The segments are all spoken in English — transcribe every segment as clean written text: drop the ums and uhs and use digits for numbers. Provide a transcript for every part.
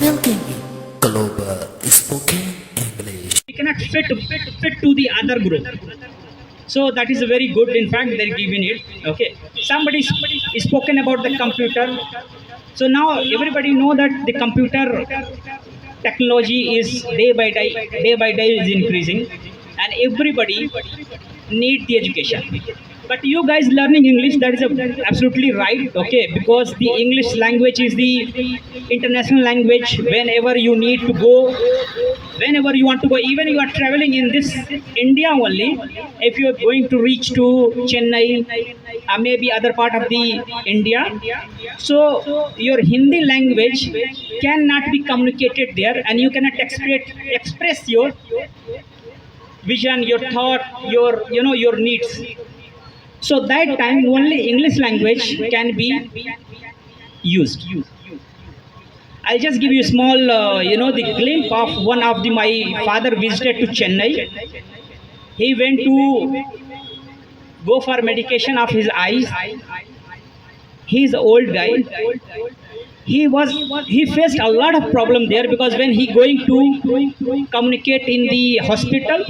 Welcome Global Spoken English. We cannot fit to the other group. So that is a very good. In fact, they're giving it. Okay, somebody is spoken about the computer. So now everybody know that the computer technology is day by day is increasing, and everybody need the education. But you guys learning English, that is absolutely right. Okay, because the English language is the international language. Whenever you need to go, whenever you want to go, even you are traveling in this India only, if you are going to reach to Chennai, maybe other part of the India, so your Hindi language cannot be communicated there, and you cannot express your vision, your thought, your needs. So that time only English language can be used. I'll just give you a small, the glimpse of one of my father visited to Chennai. He went to go for medication of his eyes. He's an old guy. He faced a lot of problem there, because when he going to communicate in the hospital,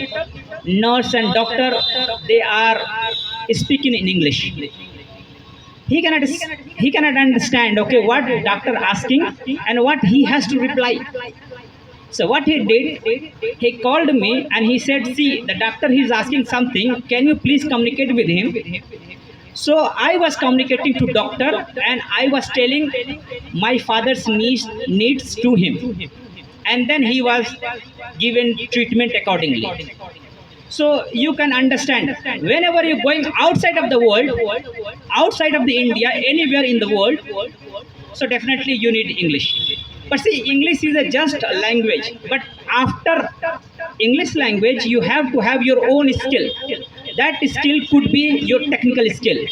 nurse and doctor, they are speaking in English. He cannot understand, okay, what doctor asking and what he has to reply. So what he did, he called me and he said, see, the doctor is asking something, can you please communicate with him? So I was communicating to doctor, and I was telling my father's needs to him, and then he was given treatment accordingly. So you can understand, whenever you're going outside of the world, outside of the India, anywhere in the world, so definitely you need English. But see, English is just a language. But after English language, you have to have your own skill. That skill could be your technical skill,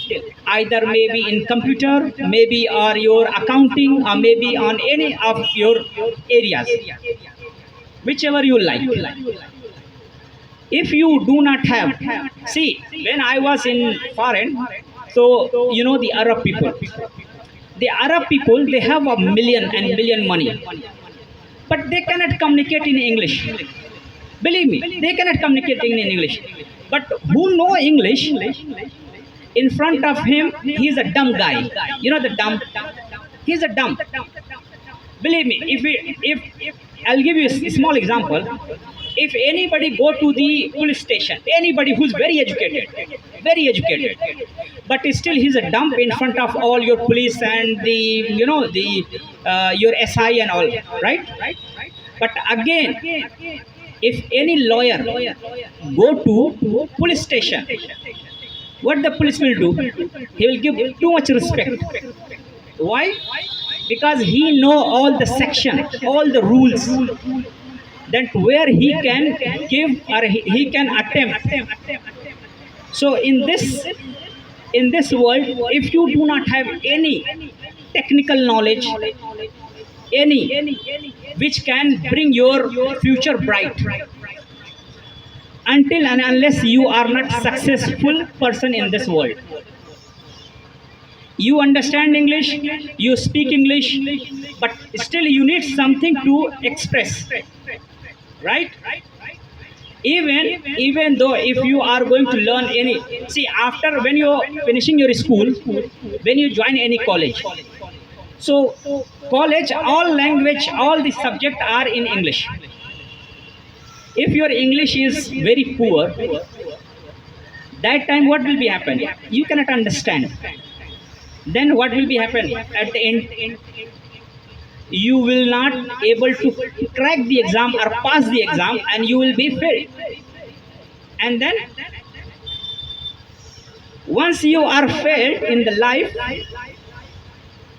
either maybe in computer, maybe or your accounting, or maybe on any of your areas, whichever you like. If you do not have, see, when I was in foreign, so the Arab people, they have a million money, but they cannot communicate in English. Believe me, they cannot communicate in English. But who know English, in front of him, he's a dumb guy. You know the dumb? He's a dumb. Believe me, if I'll give you a small example. If anybody go to the police station, anybody who's very educated, but still he's a dump in front of all your police and your SI and all, right? But again, if any lawyer go to police station, what the police will do? He will give too much respect. Why? Because he know all the section, all the rules, that where he can give or he can attempt. So in this world, if you do not have any technical knowledge, any which can bring your future bright, until and unless you are not successful person in this world. You understand English, you speak English, but still you need something to express, right? Even though if you are going to learn any, see, after when you're finishing your school, when you join any college, so college, all language, all the subject are in English. If your English is very poor, that time what will be happen? You cannot understand. Then what will be happen at the end? You will not able to crack the exam or pass the exam, and you will be failed. And then once you are failed in the life,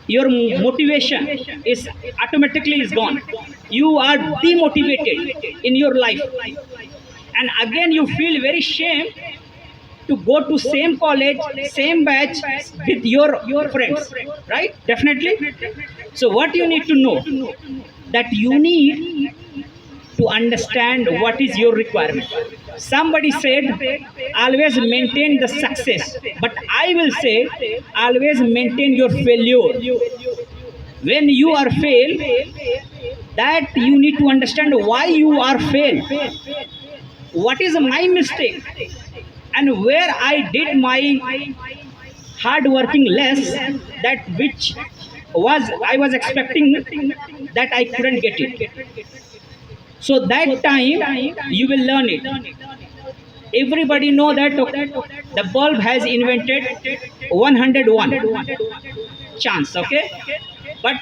your motivation is automatically is gone. You are demotivated in your life, and again you feel very shame to go to same college, same batch with your friends, right? Definitely. So what you need to know, that you need to understand what is your requirement. Somebody said, always maintain the success, but I will say, always maintain your failure. When you are fail, that you need to understand why you are failed, what is my mistake, and where I did my hard working less, that which was I was expecting that I couldn't get it. So that time you will learn it. Everybody know that the bulb has invented 101 chance, okay, but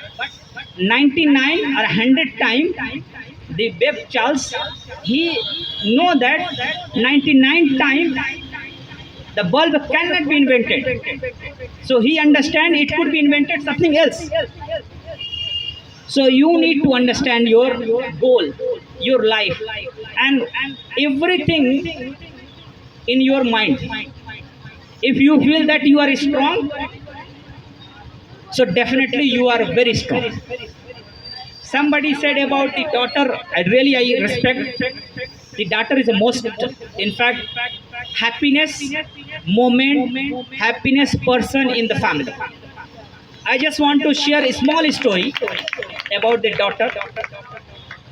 99 or 100 time the Webb Charles, he know that 99 time the bulb cannot be invented, so he understand it could be invented something else. So you need to understand your goal, your life, and everything in your mind. If you feel that you are strong, so definitely you are very strong. Somebody said about the daughter, I respect. The daughter is the most, in fact, happiness moment, happiness person in the family. I just want to share a small story about the daughter.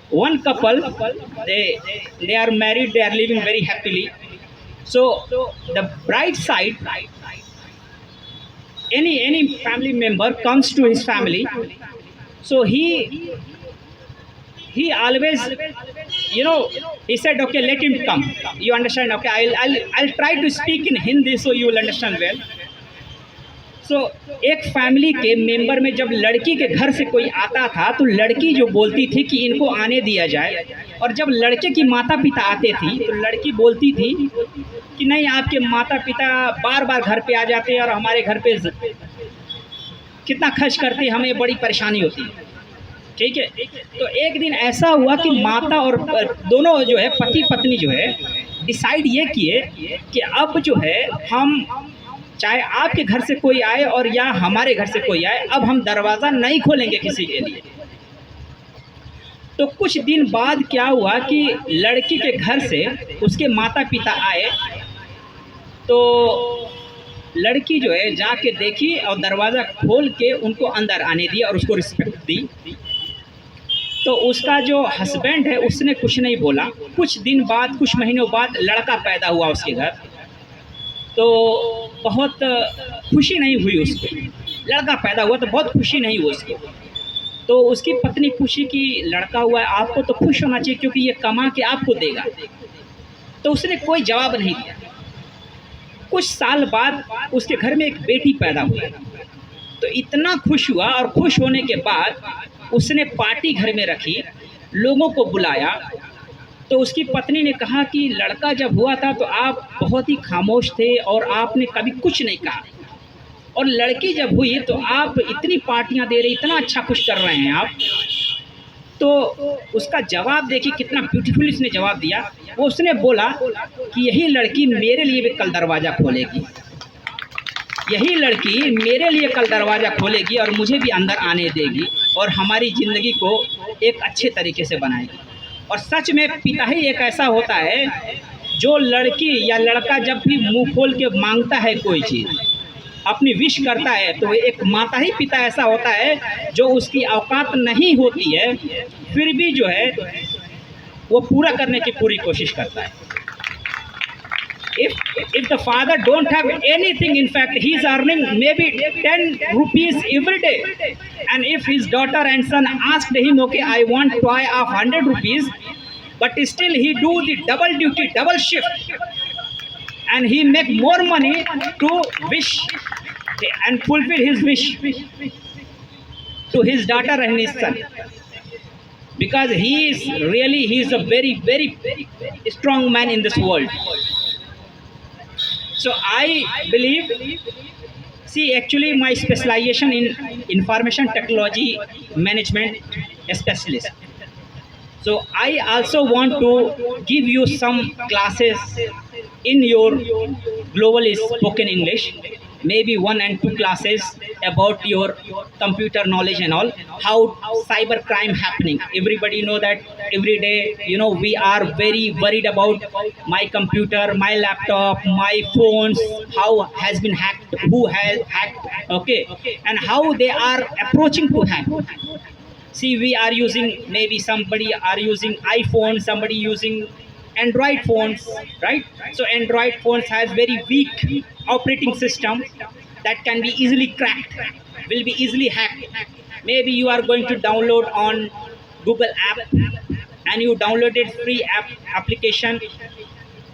One couple, they are married, they are living very happily. So the bride side, any family member comes to his family, so he always, he said, okay, let him come. You understand? Okay, I'll try to speak in Hindi so you will understand well. So एक family के member में जब लड़की के घर से कोई आता था तो लड़की जो बोलती थी कि इनको आने दिया जाए, और जब लड़के की माता पिता आते थी तो लड़की बोलती थी कि नहीं, आपके माता पिता बार बार घर पे आ जाते हैं और हमारे घर पे कितना खर्च करते हैं, हमें बड़ी परेशानी होती है। ठीक है, तो एक दिन ऐसा हुआ कि माता और दोनों जो है पति पत्नी जो है डिसाइड ये किए कि अब जो है हम, चाहे आपके घर से कोई आए और या हमारे घर से कोई आए, अब हम दरवाज़ा नहीं खोलेंगे किसी के लिए। तो कुछ दिन बाद क्या हुआ कि लड़की के घर से उसके माता पिता आए, तो लड़की जो है जाके देखी और दरवाज़ा खोल के उनको अंदर आने दिया और उसको रिस्पेक्ट दी। तो उसका जो हस्बैंड है उसने कुछ नहीं बोला। कुछ दिन बाद, कुछ महीनों बाद लड़का पैदा हुआ उसके घर, तो बहुत खुशी नहीं हुई उसको। लड़का पैदा हुआ तो बहुत खुशी नहीं हुई उसको। तो उसकी पत्नी पूछी कि लड़का हुआ है, आपको तो खुश होना चाहिए क्योंकि ये कमा के आपको देगा। तो उसने कोई जवाब नहीं दिया। कुछ साल बाद उसके घर में एक बेटी पैदा हुई, तो इतना खुश हुआ, और खुश होने के बाद उसने पार्टी घर में रखी, लोगों को बुलाया। तो उसकी पत्नी ने कहा कि लड़का जब हुआ था तो आप बहुत ही खामोश थे और आपने कभी कुछ नहीं कहा, और लड़की जब हुई तो आप इतनी पार्टियां दे रहे, इतना अच्छा खुश कर रहे हैं आप। तो उसका जवाब देखिए कितना ब्यूटीफुल इसने जवाब दिया। वो उसने बोला कि यही लड़की मेरे लिए भी कल दरवाज़ा खोलेगी, यही लड़की मेरे लिए कल दरवाज़ा खोलेगी और मुझे भी अंदर आने देगी और हमारी ज़िंदगी को एक अच्छे तरीके से बनाएगी। और सच में पिता ही एक ऐसा होता है जो लड़की या लड़का जब भी मुंह खोल के मांगता है कोई चीज़, अपनी विश करता है, तो एक माता ही पिता ऐसा होता है जो उसकी औकात नहीं होती है फिर भी जो है वो पूरा करने की पूरी कोशिश करता है। If the father don't have anything, in fact he is earning maybe 10 rupees every day, and if his daughter and son asked him, okay, I want toy of 100 rupees, but still he do the double duty, double shift, and he make more money to wish and fulfill his wish to his daughter and his son, because he is a very, very, very strong man in this world. So I believe, see, actually my specialization in information technology management specialist. So I also want to give you some classes in your global spoken English, maybe 1 and 2 classes about your computer knowledge and all, how cyber crime happening. Everybody know that every day, we are very worried about my computer, my laptop, my phones, how has been hacked, who has hacked, okay, and how they are approaching to hack. See, we are using, maybe somebody are using iPhone, somebody using Android phones, right? So Android phones has very weak operating system that can be easily cracked, will be easily hacked. Maybe you are going to download on Google app, and you downloaded free application,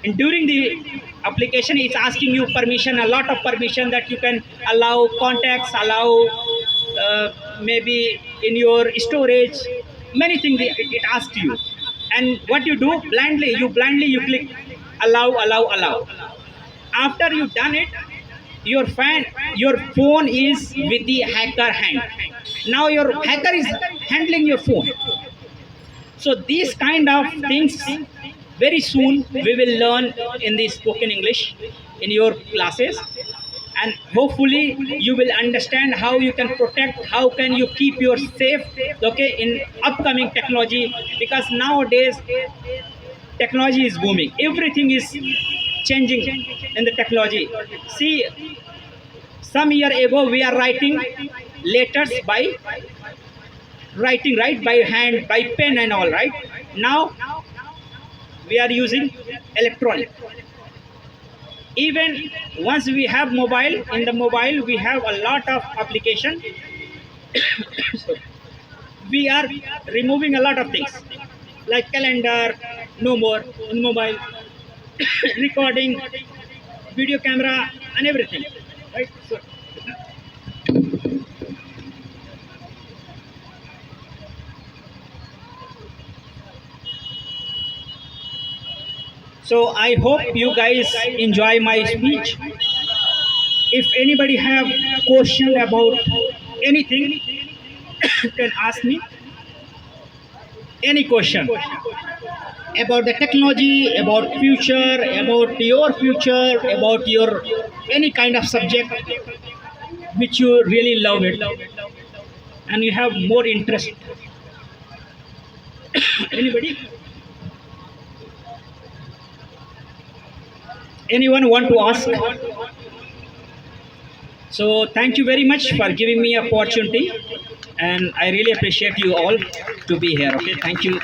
and during the application it's asking you permission, a lot of permission, that you can allow contacts, allow maybe in your storage, many things it asks you. And what you do, blindly you click allow. After you've done it, your phone is with the hacker hand. Now your hacker is handling your phone. So these kind of things very soon we will learn in the spoken English in your classes, and hopefully you will understand how you can protect, how can you keep your safe, okay, in upcoming technology, because nowadays technology is booming, everything is changing in the technology. See, some year ago we are writing letters by writing, right, by hand, by pen and all, right? Now we are using electronic. Even once we have mobile, in the mobile we have a lot of application. We are removing a lot of things like calendar, no more in mobile, recording, video camera and everything, right? So I hope you guys enjoy my speech. If anybody have question about anything, can ask me any question about the technology, about future, about your future, about your any kind of subject which you really love it and you have more interest. Anybody? Anyone want to ask? So thank you very much for giving me opportunity, and I really appreciate you all to be here. Okay, thank you.